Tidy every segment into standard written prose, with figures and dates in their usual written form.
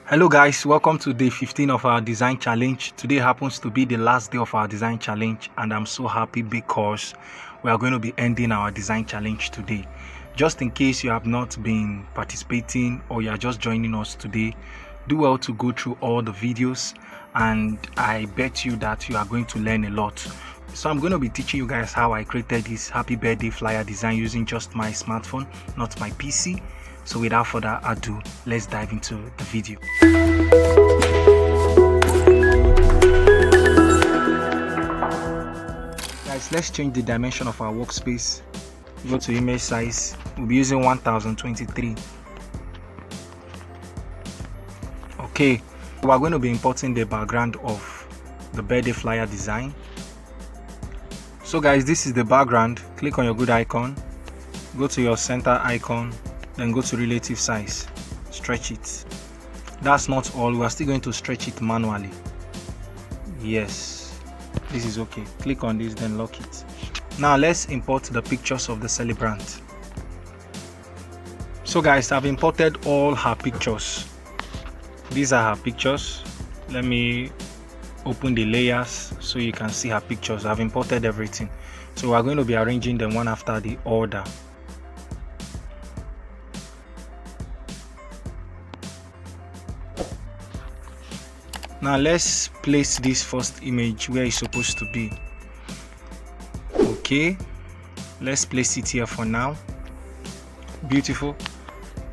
Hello guys, welcome to day 15 of our design challenge. Today happens to be the last day of our design challenge and I'm so happy because we are going to be ending our design challenge today. Just in case you have not been participating or you are just joining us today, do well to go through all the videos and I bet you that you are going to learn a lot. So I'm going to be teaching you guys how I created this happy birthday flyer design using just my smartphone, not my PC. So without further ado, let's dive into the video. Guys, let's change the dimension of our workspace. Go to image size. We'll be using 1023. Okay, we're going to be importing the background of the birthday flyer design. So guys, this is the background. Click on your good icon. Go to your center icon. Then go to relative size, stretch it. That's not all, we are still going to stretch it manually. Yes, this is okay. Click on this, then lock it. Now let's import the pictures of the celebrant. So guys, I've imported all her pictures. These are her pictures. Let me open the layers so you can see her pictures. I've imported everything. So we're going to be arranging them one after the order. Now let's place this first image where it's supposed to be. Okay, let's place it here for now. Beautiful.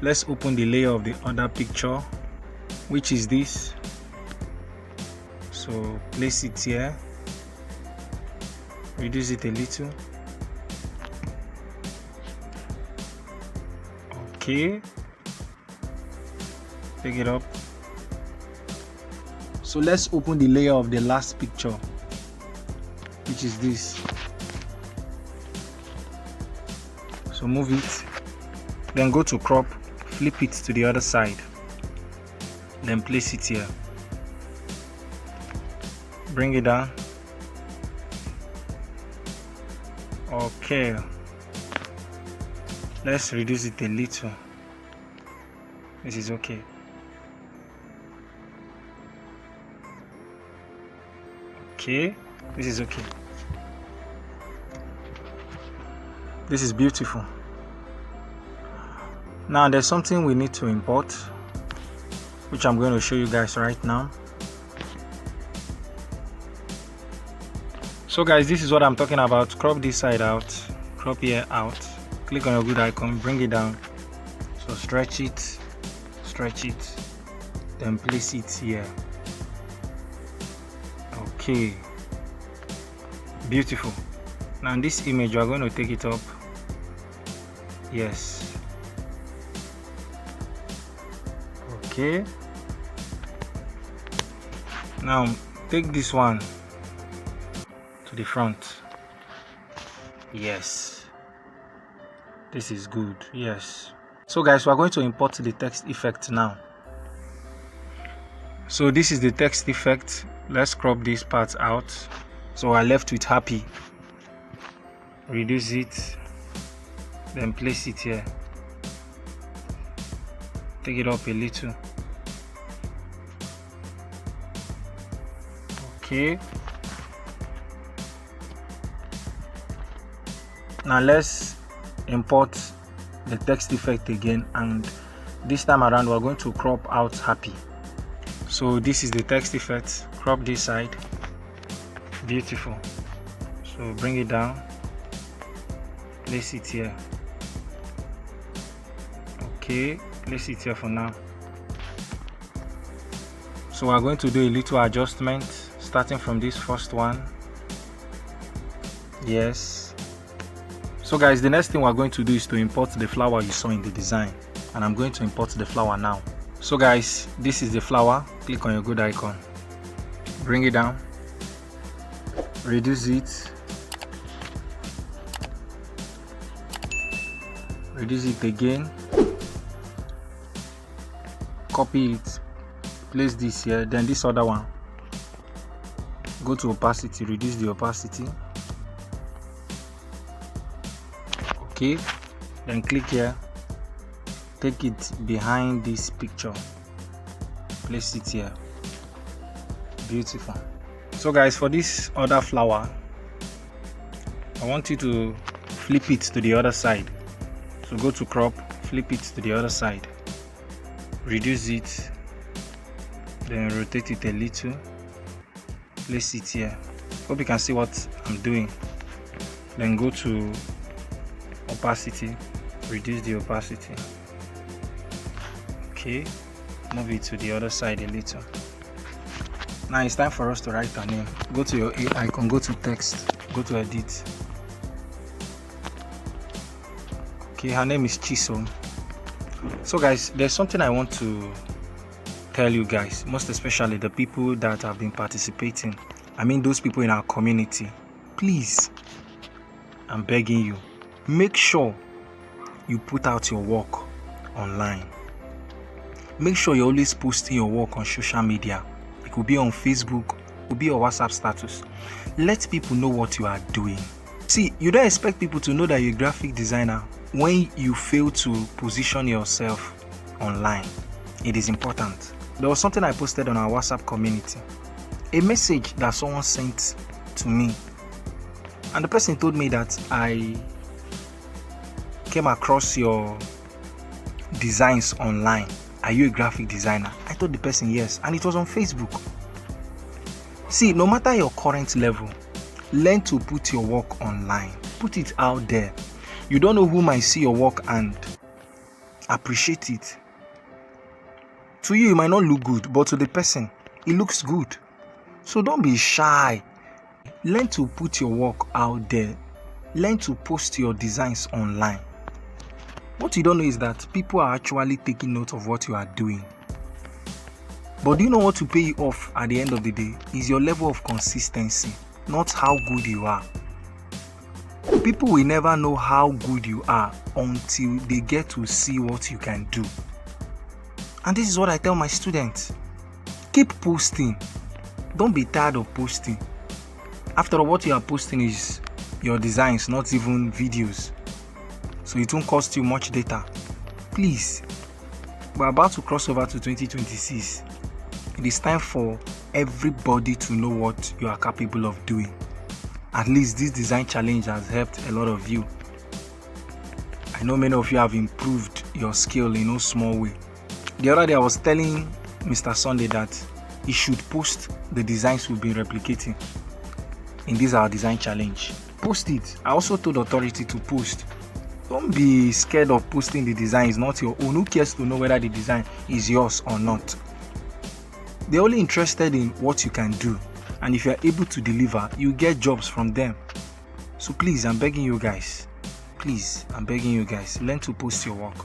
Let's open the layer of the other picture, which is this. So place it here, reduce it a little. Okay, take it up. So let's open the layer of the last picture, which is this. So move it, then go to crop, flip it to the other side, then place it here. Bring it down. Okay, let's reduce it a little. This is okay. Okay, this is okay. This is beautiful. Now there's something we need to import, which I'm going to show you guys right now. So guys, this is what I'm talking about. Crop this side out, crop here out, click on your good icon, bring it down. So stretch it, then place it here. Okay, beautiful. Now in this image, we are going to take it up. Yes. Okay. Now take this one to the front. Yes. This is good. Yes. So guys, we are going to import the text effect now. So this is the text effect. Let's crop this part out. So we're left with happy. Reduce it, then place it here. Take it up a little. Okay. Now let's import the text effect again, and this time around we're going to crop out happy. So this is the text effect. Crop this side. Beautiful. So bring it down, place it here. Okay, place it here for now. So we're going to do a little adjustment starting from this first one. Yes. So guys, the next thing we're going to do is to import the flower you saw in the design, and I'm going to import the flower now. So guys, this is the flower. Click on your good icon, bring it down, reduce it, reduce it again, copy it, place this here, then this other one, go to opacity, reduce the opacity. Okay, then click here, take it behind this picture. place it here. Beautiful. So guys, for this other flower, I want you to flip it to the other side. So go to crop, flip it to the other side, reduce it, then rotate it a little, place it here. Hope you can see what I'm doing. Then go to opacity, reduce the opacity. Okay, move it to the other side a little. Now it's time for us to write her name. Go to your A icon, go to text, go to edit. Okay, her name is Chisom. So guys, there's something I want to tell you guys, most especially the people that have been participating. I mean those people in our community. Please, I'm begging you, make sure you put out your work online. Make sure you're always posting your work on social media. It could be on Facebook, it could be your WhatsApp status. Let people know what you are doing. See, you don't expect people to know that you're a graphic designer when you fail to position yourself online. It is important. There was something I posted on our WhatsApp community, a message that someone sent to me, and the person told me that I came across your designs online. Are you a graphic designer? I told the person yes, and it was on Facebook. See, no matter your current level, learn to put your work online. Put it out there. You don't know who might see your work and appreciate it. To you, it might not look good, but to the person, it looks good. So don't be shy. Learn to put your work out there. Learn to post your designs online. What you don't know is that people are actually taking note of what you are doing. But do you know what will pay you off at the end of the day? Is your level of consistency, not how good you are. People will never know how good you are until they get to see what you can do. And this is what I tell my students. Keep posting. Don't be tired of posting. After all, what you are posting is your designs, not even videos. So it won't cost you much data. Please, we're about to cross over to 2026. It is time for everybody to know what you are capable of doing. At least this design challenge has helped a lot of you. I know many of you have improved your skill in no small way. The other day I was telling Mr. Sunday that he should post the designs we've been replicating in this our design challenge. Post it. I also told authority to post. Don't be scared of posting the design. It's not your own. Who cares to know whether the design is yours or not? They're only interested in what you can do. And if you're able to deliver, you get jobs from them. So please, I'm begging you guys. Please, I'm begging you guys. Learn to post your work.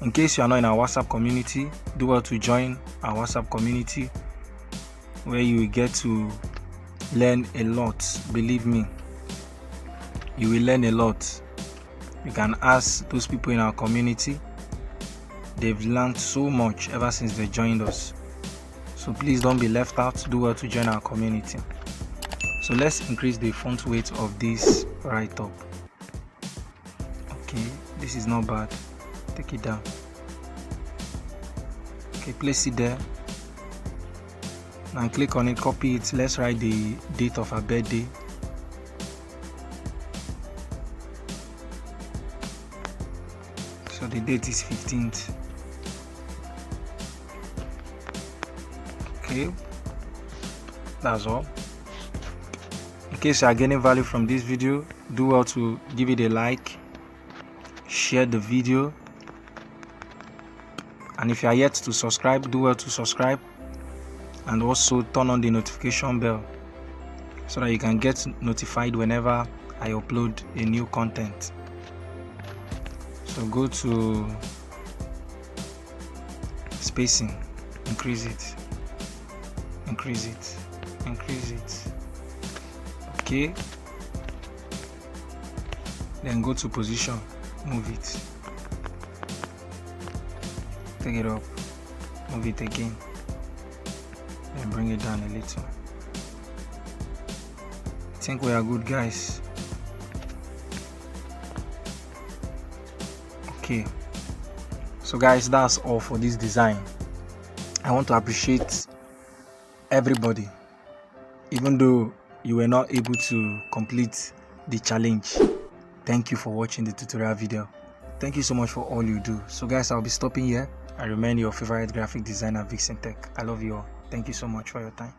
In case you are not in our WhatsApp community, do well to join our WhatsApp community where you will get to learn a lot. Believe me, you will learn a lot. You can ask those people in our community. They've learned so much ever since they joined us. So please don't be left out. Do well to join our community. So let's increase the font weight of this right up. Okay, this is not bad. Take it down. Okay, place it there. Now click on it, copy it. Let's write the date of her birthday. So the date is 15th. Okay, that's all. In case you are getting value from this video, do well to give it a like, share the video, and if you are yet to subscribe, do well to subscribe and also turn on the notification bell so that you can get notified whenever I upload a new content. So go to spacing, increase it, increase it, increase it. Okay, then go to position, move it, take it up, move it again, and bring it down a little. I think we are good, guys. Okay, so guys, that's all for this design. I want to appreciate everybody, even though you were not able to complete the challenge. Thank you for watching the tutorial video. Thank you so much for all you do. So guys, I'll be stopping here. I remain your favorite graphic designer, Vixen Tech. I love you all. Thank you so much for your time.